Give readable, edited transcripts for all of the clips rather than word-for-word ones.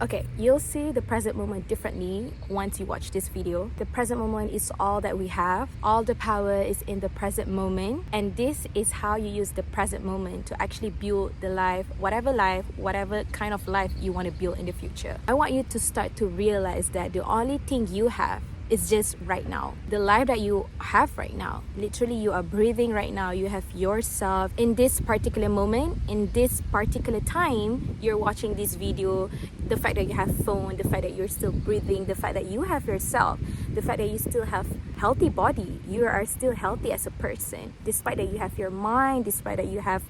Okay, you'll see the present moment differently once you watch this video. The present moment is all that we have. All the power is in the present moment. And this is how you use the present moment to actually build the life, whatever kind of life you want to build in the future. I want you to start to realize that the only thing you have is just right now. The life that you have right now, literally you are breathing right now. You have yourself in this particular moment, in this particular time you're watching this video. The fact that you have phone, the fact that you're still breathing, the fact that you have yourself, the fact that you still have healthy body, you are still healthy as a person, despite that you have your mind, despite that you have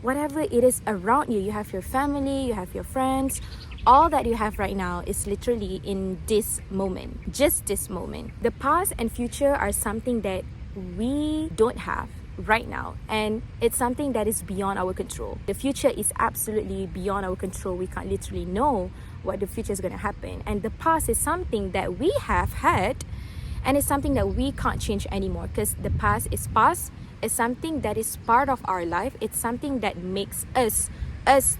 whatever it is around you, you have your family, you have your friends. All that you have right now is literally in this moment, just this moment. The past and future are something that we don't have right now, and it's something that is beyond our control. The future is absolutely beyond our control. We can't literally know what the future is going to happen, and the past is something that we have had, and it's something that we can't change anymore, because the past is past. It's something that is part of our life. It's something that makes us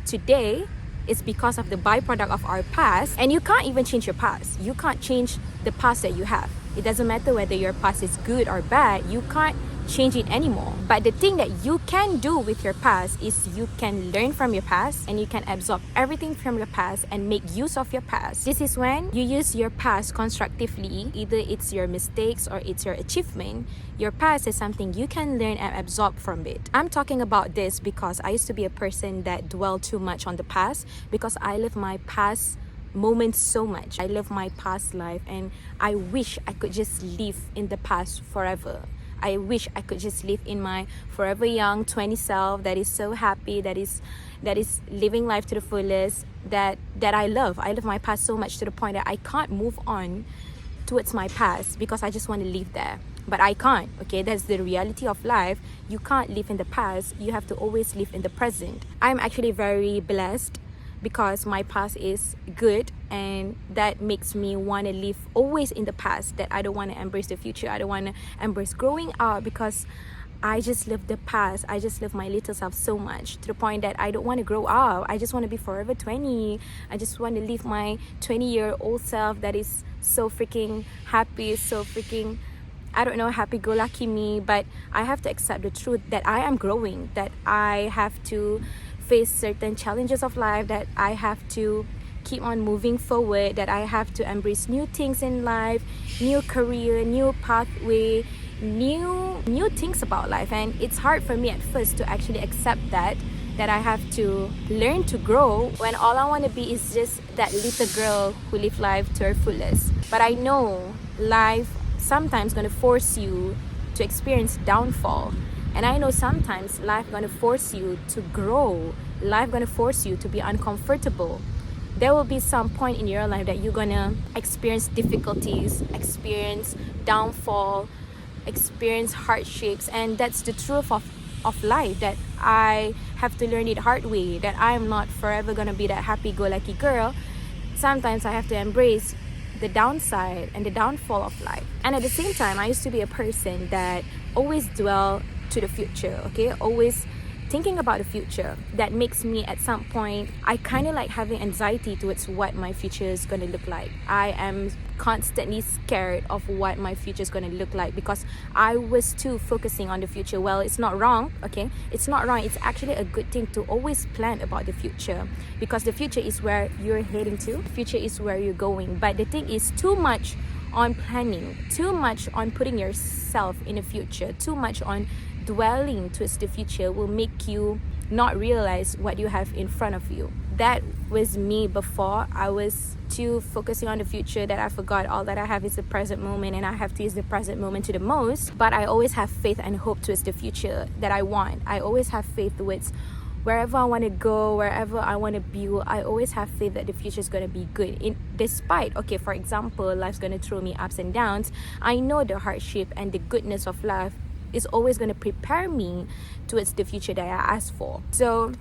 today. It's because of the byproduct of our past, and you can't even change your past. You can't change the past that you have. It doesn't matter whether your past is good or bad. You can't change it anymore. But the thing that you can do with your past is you can learn from your past, and you can absorb everything from your past and make use of your past. This is when you use your past constructively. Either it's your mistakes or it's your achievement. Your past is something you can learn and absorb from it. I'm talking about this because I used to be a person that dwelled too much on the past, because I live my past moments so much. I live my past life, and I wish I could just live in the past forever. I wish I could just live in my forever young 20 self that is so happy, that is living life to the fullest, that I love. I love my past so much to the point that I can't move on towards my past because I just want to live there. But I can't, okay? That's the reality of life. You can't live in the past. You have to always live in the present. I'm actually very blessed because my past is good, and that makes me want to live always in the past, that I don't want to embrace the future. I don't want to embrace growing up, because I just live the past. I just live my little self so much to the point that I don't want to grow up. I just want to be forever 20. I just want to live my 20-year-old self that is so freaking happy, so freaking, I don't know, happy-go-lucky me. But I have to accept the truth that I am growing, that I have to face certain challenges of life, that I have to keep on moving forward, that I have to embrace new things in life, new career, new pathway, new things about life. And it's hard for me at first to actually accept that I have to learn to grow when all I want to be is just that little girl who live life to her fullest. But I know life sometimes gonna force you to experience downfall. And I know sometimes life gonna force you to grow. Life gonna force you to be uncomfortable. There will be some point in your life that you're gonna experience difficulties, experience downfall, experience hardships, and that's the truth of life, that I have to learn it hard way, that I'm not forever gonna be that happy-go-lucky girl. Sometimes I have to embrace the downside and the downfall of life. And at the same time, I used to be a person that always dwell to the future, okay? Always thinking about the future. That makes me, at some point, I kind of like having anxiety towards what my future is going to look like. I am constantly scared of what my future is going to look like, because I was too focusing on the future. Well, it's not wrong, okay? It's not wrong. It's actually a good thing to always plan about the future, because the future is where you're heading to. The future is where you're going. But the thing is, too much on planning, too much on putting yourself in the future, too much on dwelling towards the future will make you not realize what you have in front of you. That was me before. I was too focusing on the future that I forgot all that I have is the present moment, and I have to use the present moment to the most. But I always have faith and hope towards the future that I want. I always have faith towards wherever I want to go, wherever I want to be. I always have faith that the future is going to be good. Despite, okay, for example, life's going to throw me ups and downs, I know the hardship and the goodness of life is always going to prepare me towards the future that I ask for. So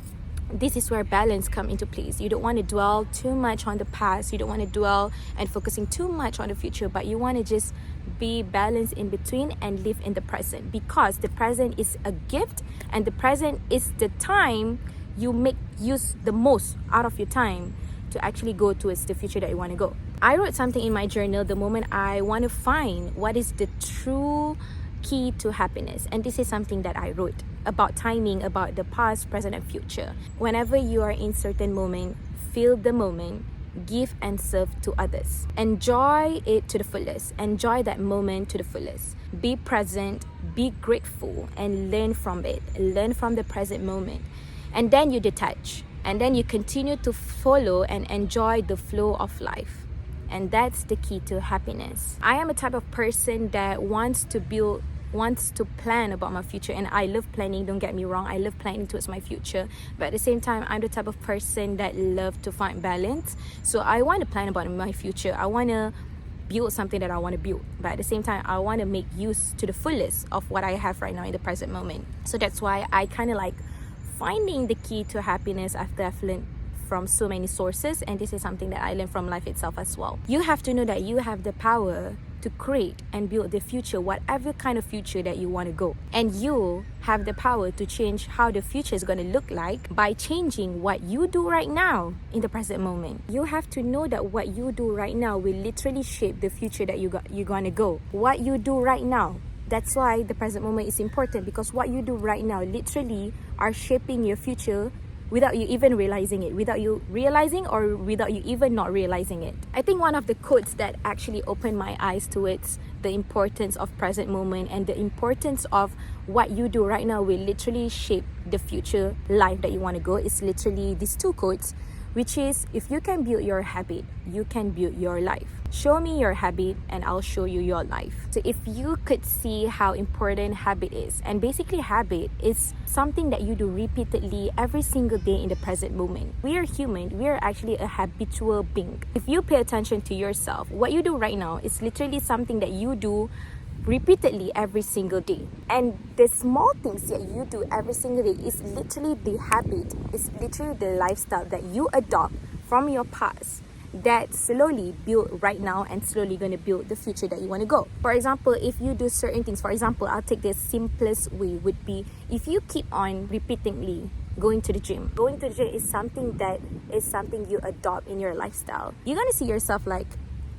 this is where balance come into place. You don't want to dwell too much on the past. You don't want to dwell and focusing too much on the future, but you want to just be balanced in between and live in the present, because the present is a gift, and the present is the time you make use the most out of your time to actually go towards the future that you want to go. I wrote something in my journal the moment I want to find what is the true key to happiness. And this is something that I wrote about timing, about the past, present, and future. Whenever you are in certain moment, feel the moment, give and serve to others. Enjoy it to the fullest. Enjoy that moment to the fullest. Be present, be grateful, and learn from it. Learn from the present moment. And then you detach. And then you continue to follow and enjoy the flow of life. And that's the key to happiness. I am a type of person that wants to plan about my future, and I love planning, don't get me wrong. I love planning towards my future, but at the same time, I'm the type of person that love to find balance. So I want to plan about my future. I want to build something that I want to build, but at the same time, I want to make use to the fullest of what I have right now in the present moment. So that's why I kind of like finding the key to happiness after I've learned from so many sources, and this is something that I learned from life itself as well. You have to know that you have the power to create and build the future, whatever kind of future that you want to go. And you have the power to change how the future is going to look like by changing what you do right now in the present moment. You have to know that what you do right now will literally shape the future that you're going to go. What you do right now. That's why the present moment is important, because what you do right now literally are shaping your future without you even realizing it, without you realizing or without you even not realizing it. I think one of the quotes that actually opened my eyes towards the importance of present moment and the importance of what you do right now will literally shape the future life that you want to go is literally these two quotes, which is, if you can build your habit, you can build your life. Show me your habit and I'll show you your life. So if you could see how important habit is, and basically habit is something that you do repeatedly every single day in the present moment. We are human, we are actually a habitual being. If you pay attention to yourself, what you do right now is literally something that you do repeatedly every single day. And the small things that you do every single day is literally the habit, is literally the lifestyle that you adopt from your past that slowly build right now and slowly going to build the future that you want to go. For example, if you do certain things, for example, I'll take the simplest way would be if you keep on repeatedly going to the gym. Going to the gym is something you adopt in your lifestyle. You're going to see yourself like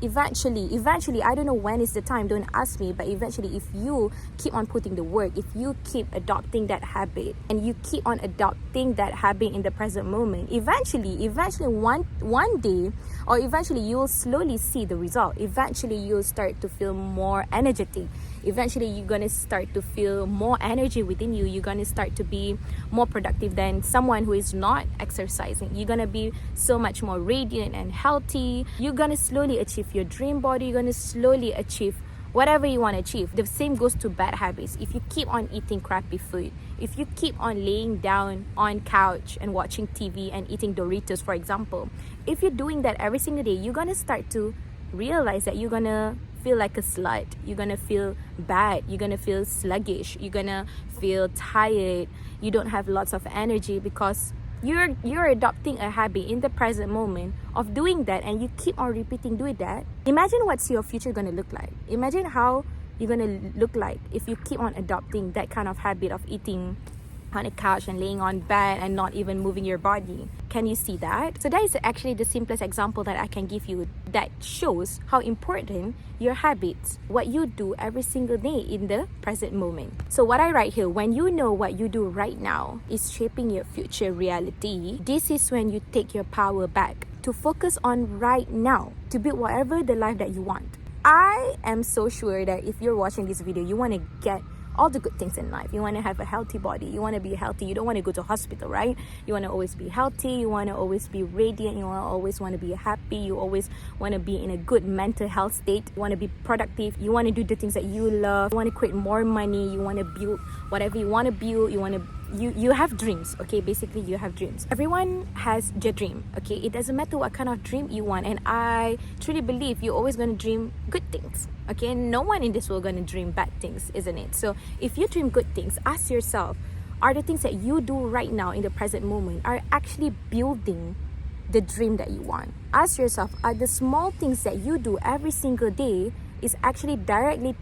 eventually, I don't know when is the time, don't ask me, but eventually if you keep on putting the work, if you keep adopting that habit and you keep on adopting that habit in the present moment, eventually one day, or eventually you will slowly see the result. Eventually you'll start to feel more energetic. Eventually you're going to start to feel more energy within you. You're going to start to be more productive than someone who is not exercising. You're going to be so much more radiant and healthy. You're going to slowly achieve your dream body. You're going to slowly achieve whatever you want to achieve. The same goes to bad habits. If you keep on eating crappy food, if you keep on laying down on couch and watching TV and eating Doritos, for example, if you're doing that every single day, you're going to start to realize that you're going to feel like a slut. You're going to feel bad. You're going to feel sluggish. You're going to feel tired. You don't have lots of energy because you're adopting a habit in the present moment of doing that, and you keep on repeating doing that. Imagine what's your future going to look like. Imagine how you're going to look like if you keep on adopting that kind of habit of eating on a couch and laying on bed and not even moving your body. Can you see that? So that is actually the simplest example that I can give you that shows how important your habits, what you do every single day in the present moment. So what I write here, when you know what you do right now is shaping your future reality, this is when you take your power back to focus on right now to build whatever the life that you want. I am so sure that if you're watching this video, you want to get all the good things in life. You want to have a healthy body. You want to be healthy. You don't want to go to hospital, right? You want to always be healthy. You want to always be radiant. You always want to be happy. You always want to be in a good mental health state. You want to be productive. You want to do the things that you love. You want to create more money. You want to build whatever you want to build. You have dreams, okay? Basically, you have dreams. Everyone has their dream, okay? It doesn't matter what kind of dream you want. And I truly believe you're always going to dream good things, okay? No one in this world going to dream bad things, isn't it? So if you dream good things, ask yourself, are the things that you do right now in the present moment are actually building the dream that you want? Ask yourself, are the small things that you do every single day is actually directly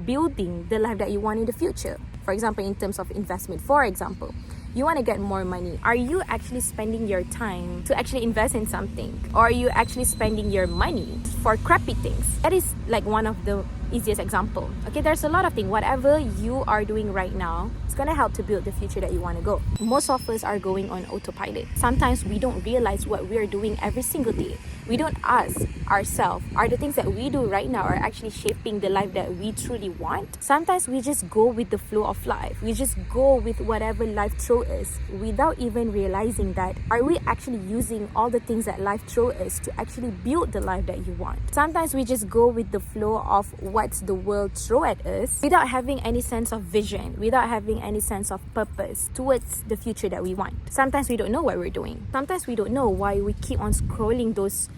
building the life that you want in the future? For example, in terms of investment, for example, You want to get more money. Are you actually spending your time to actually invest in something? Or are you actually spending your money for crappy things? That is like one of the easiest example. Okay, there's a lot of things. Whatever you are doing right now, it's gonna help to build the future that you want to go. Most of us are going on autopilot. Sometimes we don't realize what we are doing every single day. We don't ask ourselves, are the things that we do right now are actually shaping the life that we truly want? Sometimes we just go with the flow of life. We just go with whatever life throws us without even realizing that, are we actually using all the things that life throws us to actually build the life that you want? Sometimes we just go with the flow of what the world throw at us without having any sense of vision, without having any sense of purpose towards the future that we want. Sometimes we don't know what we're doing. Sometimes we don't know why we keep on scrolling those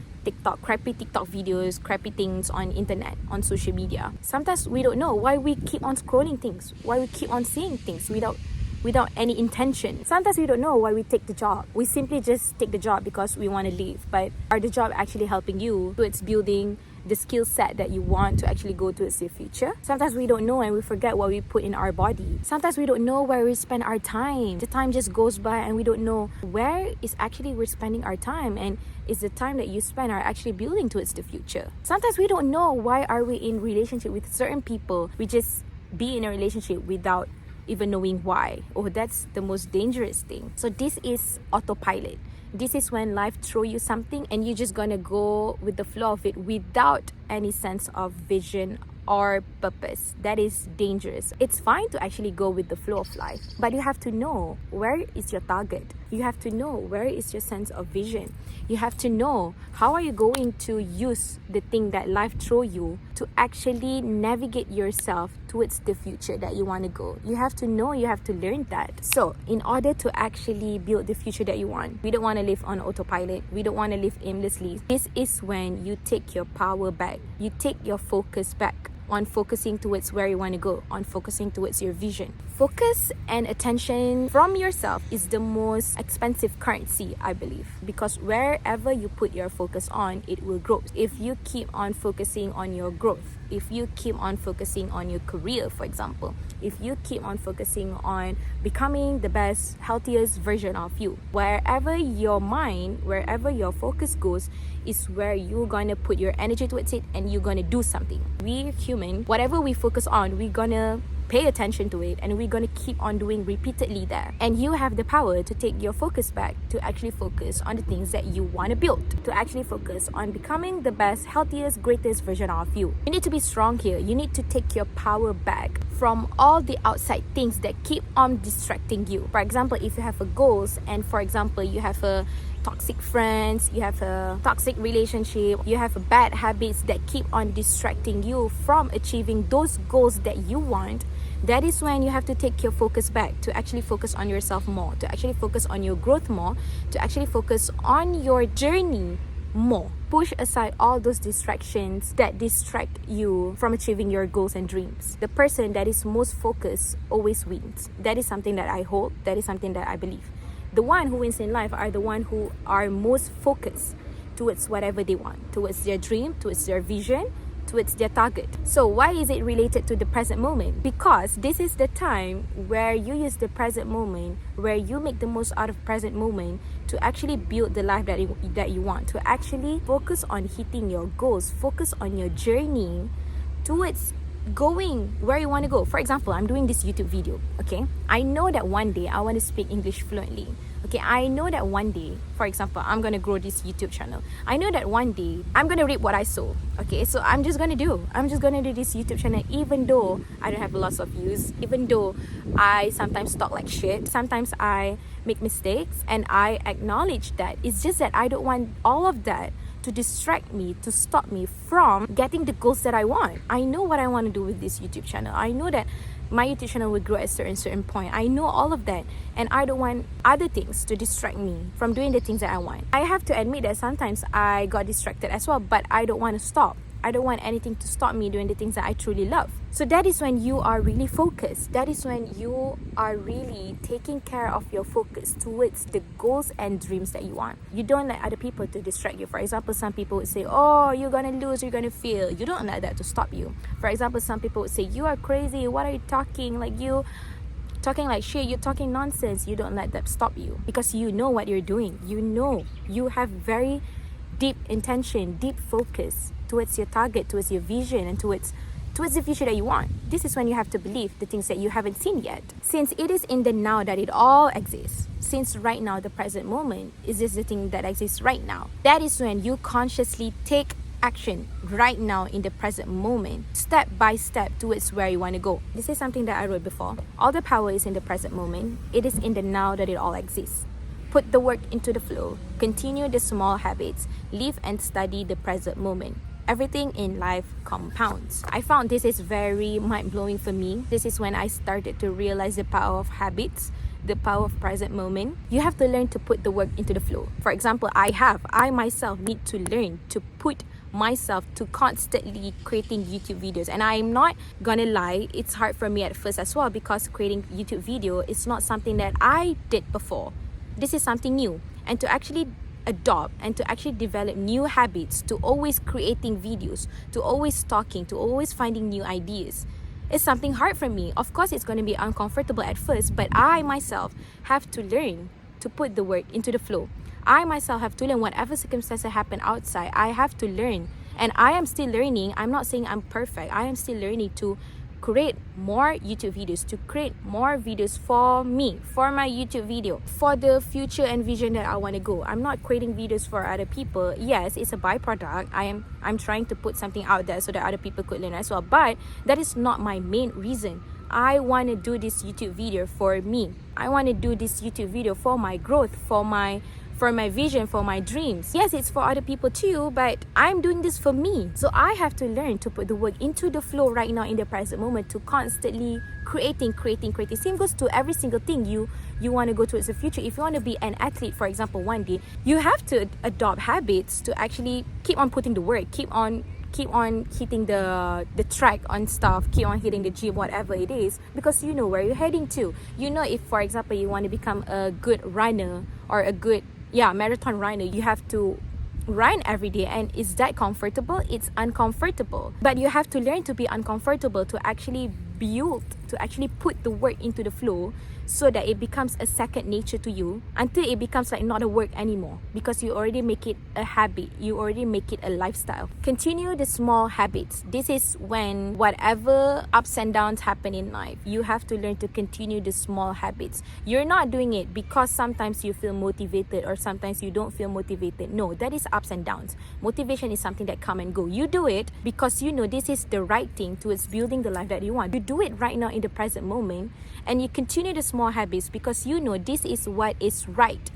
crappy TikTok videos, crappy things on internet, on social media. Sometimes we don't know why we keep on scrolling things, why we keep on seeing things without any intention. Sometimes we don't know why we take the job. We simply just take the job because we want to leave. But are the job actually helping you towards building the skill set that you want to actually go towards your future? Sometimes we don't know and we forget what we put in our body. Sometimes we don't know where we spend our time. The time just goes by and we don't know where is actually we're spending our time, and is the time that you spend are actually building towards the future. Sometimes we don't know why are we in relationship with certain people. We just be in a relationship without even knowing why. Oh, that's the most dangerous thing. So this is autopilot. This is when life throw you something and you're just gonna go with the flow of it without any sense of vision or purpose. That is dangerous. It's fine to actually go with the flow of life, but you have to know where is your target. You have to know where is your sense of vision. You have to know how are you going to use the thing that life throw you to actually navigate yourself towards the future that you want to go. You have to know, you have to learn that. So in order to actually build the future that you want, we don't want to live on autopilot. We don't want to live aimlessly. This is when you take your power back. You take your focus back on focusing towards where you want to go, on focusing towards your vision. Focus and attention from yourself is the most expensive currency, I believe, because wherever you put your focus on, it will grow. If you keep on focusing on your growth, if you keep on focusing on your career, for example, if you keep on focusing on becoming the best, healthiest version of you, wherever your mind, wherever your focus goes, is where you're gonna put your energy towards it and you're gonna do something. We human, whatever we focus on, we're gonna pay attention to it and we're gonna keep on doing repeatedly there. And you have the power to take your focus back to actually focus on the things that you want to build, to actually focus on becoming the best, healthiest, greatest version of you. You need to be strong here. You need to take your power back from all the outside things that keep on distracting you. For example, if you have a goals and for example you have a toxic friends, you have a toxic relationship, you have bad habits that keep on distracting you from achieving those goals that you want, that is when you have to take your focus back to actually focus on yourself more, to actually focus on your growth more, to actually focus on your journey more. Push aside all those distractions that distract you from achieving your goals and dreams. The person that is most focused always wins. That is something that I hold, that is something that I believe. The one who wins in life are the one who are most focused towards whatever they want, towards their dream, towards their vision, towards their target. So why is it related to the present moment? Because this is the time where you use the present moment, where you make the most out of present moment to actually build the life that you want, to actually focus on hitting your goals, focus on your journey towards going where you want to go. For example, I'm doing this YouTube video, okay? I know that one day I want to speak English fluently. Okay, I know that one day, for example, I'm going to grow this YouTube channel. I know that one day I'm going to reap what I sow. Okay, so I'm just going to do this YouTube channel even though I don't have lots of views, even though I sometimes talk like shit, sometimes I make mistakes, and I acknowledge that. It's just that I don't want all of that to distract me, to stop me from getting the goals that I want. I know what I want to do with this YouTube channel. I know that my YouTube channel will grow at a certain point. I know all of that, and I don't want other things to distract me from doing the things that I want. I have to admit that sometimes I got distracted as well, but I don't want to stop. I don't want anything to stop me doing the things that I truly love. So that is when you are really focused. That is when you are really taking care of your focus towards the goals and dreams that you want. You don't let other people to distract you. For example, some people would say, oh, you're gonna lose, you're gonna fail. You don't let that to stop you. For example, some people would say, you are crazy, what are you talking? Like talking like shit, you're talking nonsense, you don't let that stop you, because you know what you're doing. You know, you have very deep intention, deep focus towards your target, towards your vision, and towards the future that you want. This is when you have to believe the things that you haven't seen yet. Since it is in the now that it all exists, since right now, the present moment is just the thing that exists right now, that is when you consciously take action right now in the present moment, step by step towards where you want to go. This is something that I wrote before. All the power is in the present moment. It is in the now that it all exists. Put the work into the flow. Continue the small habits. Live and study the present moment. Everything in life compounds. I found this is very mind-blowing for me. This is when I started to realize the power of habits, the power of present moment. You have to learn to put the work into the flow. For example, I myself need to learn to put myself to constantly creating YouTube videos. And I'm not gonna lie, it's hard for me at first as well, because creating YouTube video is not something that I did before. This is something new. And to actually adopt and to actually develop new habits, to always creating videos, to always talking, to always finding new ideas, is something hard for me. Of course, it's going to be uncomfortable at first, but I myself have to learn to put the work into the flow. I myself have to learn whatever circumstances happen outside. I have to learn, and I am still learning. I'm not saying I'm perfect. I am still learning to create more YouTube videos, to create more videos for me, for my YouTube video, for the future and vision that I want to go. I'm not creating videos for other people. Yes, it's a byproduct. I'm trying to put something out there so that other people could learn as well, but that is not my main reason. I want to do this YouTube video for me. I want to do this YouTube video for my growth, for my vision, for my dreams. Yes, it's for other people too, but I'm doing this for me. So I have to learn to put the work into the flow right now in the present moment, to constantly creating. Same goes to every single thing you want to go towards the future. If you want to be an athlete, for example, one day, you have to adopt habits to actually keep on putting the work, keep on hitting the track on stuff, keep on hitting the gym, whatever it is, because you know where you're heading to. You know, if for example you want to become a good runner or a good marathon runner, you have to run every day. And is that comfortable? It's uncomfortable, but you have to learn to be uncomfortable, to actually build, to actually put the work into the flow, so that it becomes a second nature to you, until it becomes like not a work anymore, because you already make it a habit, you already make it a lifestyle. Continue the small habits. This is when whatever ups and downs happen in life, you have to learn to continue the small habits. You're not doing it because sometimes you feel motivated or sometimes you don't feel motivated. No, that is ups and downs. Motivation is something that come and go. You do it because you know this is the right thing towards building the life that you want. You do it right now in the present moment, and you continue the small habits because you know this is what is right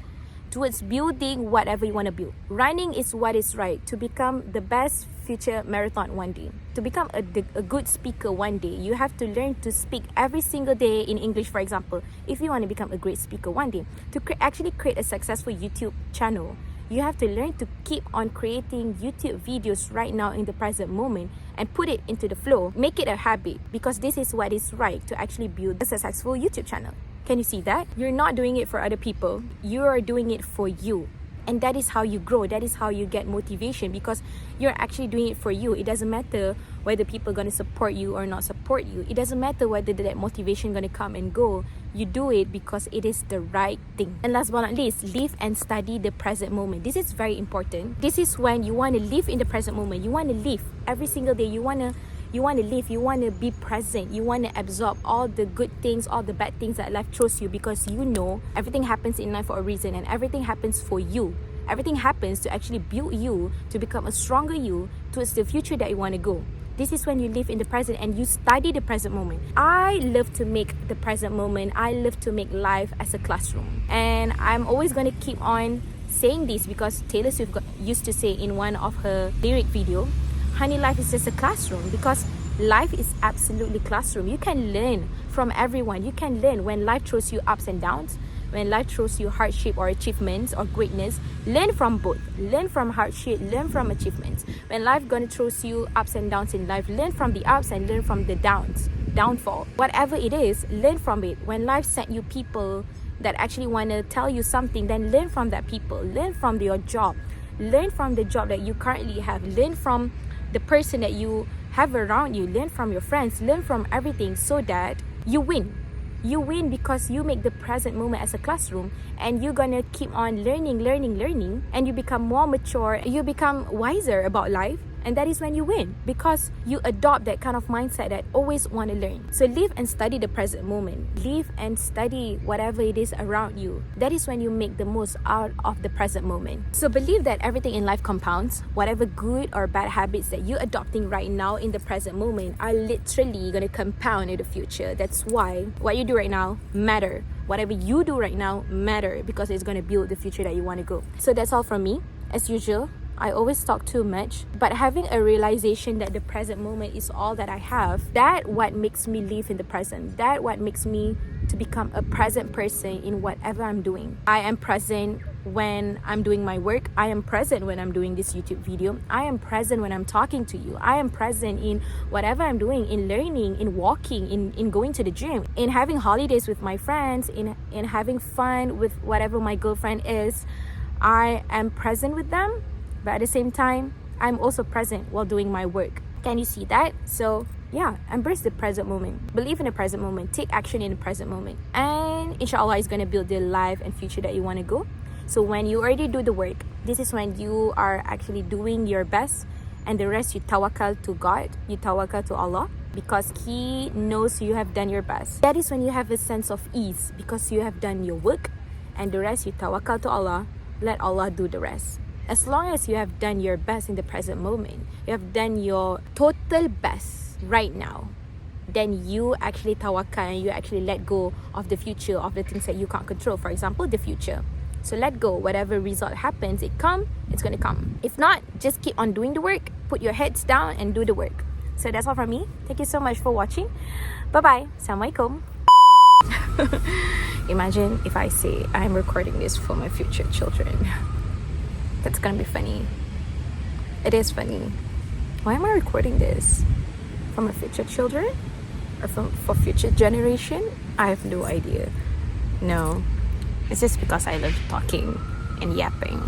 towards building whatever you want to build. Running is what is right to become the best future marathon one day, to become a good speaker one day. You have to learn to speak every single day in English, for example. If you want to become a great speaker one day, to actually create a successful YouTube channel, you have to learn to keep on creating YouTube videos right now in the present moment and put it into the flow. Make it a habit, because this is what is right to actually build a successful YouTube channel. Can you see that? You're not doing it for other people. You are doing it for you. And that is how you grow. That is how you get motivation, because you're actually doing it for you. It doesn't matter whether people are going to support you or not support you. It doesn't matter whether that motivation going to come and go. You do it because it is the right thing. And last but not least, live and study the present moment. This is very important. This is when you want to live in the present moment. You want to live every single day. You want to live, you want to be present, you want to absorb all the good things, all the bad things that life throws you, because you know everything happens in life for a reason, and everything happens for you. Everything happens to actually build you, to become a stronger you towards the future that you want to go. This is when you live in the present and you study the present moment. I love to make the present moment, I love to make life as a classroom. And I'm always going to keep on saying this, because Taylor Swift used to say in one of her lyric video, honey, life is just a classroom, because life is absolutely classroom. You can learn from everyone. You can learn when life throws you ups and downs, when life throws you hardship or achievements or greatness. Learn from both. Learn from hardship, learn from achievements. When life gonna throws you ups and downs in life, learn from the ups and learn from the downs, downfall. Whatever it is, learn from it. When life sent you people that actually want to tell you something, then learn from that people. Learn from your job. Learn from the job that you currently have. Learn from the person that you have around you. Learn from your friends. Learn from everything, so that you win. You win because you make the present moment as a classroom, and you're gonna keep on learning, and you become more mature, you become wiser about life. And that is when you win, because you adopt that kind of mindset that always want to learn. So live and study the present moment. Live and study whatever it is around you. That is when you make the most out of the present moment. So believe that everything in life compounds. Whatever good or bad habits that you're adopting right now in the present moment are literally going to compound in the future. That's why what you do right now matter. Whatever you do right now matter, because it's going to build the future that you want to go. So that's all from me. As usual, I always talk too much, but having a realization that the present moment is all that I have, that what makes me live in the present. That what makes me to become a present person in whatever I'm doing. I am present when I'm doing my work. I am present when I'm doing this YouTube video. I am present when I'm talking to you. I am present in whatever I'm doing, in learning, in walking, in going to the gym, in having holidays with my friends, in having fun with whatever my girlfriend is. I am present with them. But at the same time, I'm also present while doing my work. Can you see that? So yeah, embrace the present moment. Believe in the present moment. Take action in the present moment. And inshallah, it's going to build the life and future that you want to go. So when you already do the work, this is when you are actually doing your best. And the rest, you tawakkal to God. You tawakkal to Allah. Because He knows you have done your best. That is when you have a sense of ease. Because you have done your work. And the rest, you tawakkal to Allah. Let Allah do the rest. As long as you have done your best in the present moment, you have done your total best right now, then you actually tawakkal and you actually let go of the future, of the things that you can't control. For example, the future. So let go. Whatever result happens, it's going to come. If not, just keep on doing the work. Put your heads down and do the work. So that's all from me. Thank you so much for watching. Bye-bye. Assalamualaikum. Imagine if I say I'm recording this for my future children. That's gonna be funny. It is funny. Why am I recording this? For my future children? Or for future generation? I have no idea. No. It's just because I love talking and yapping.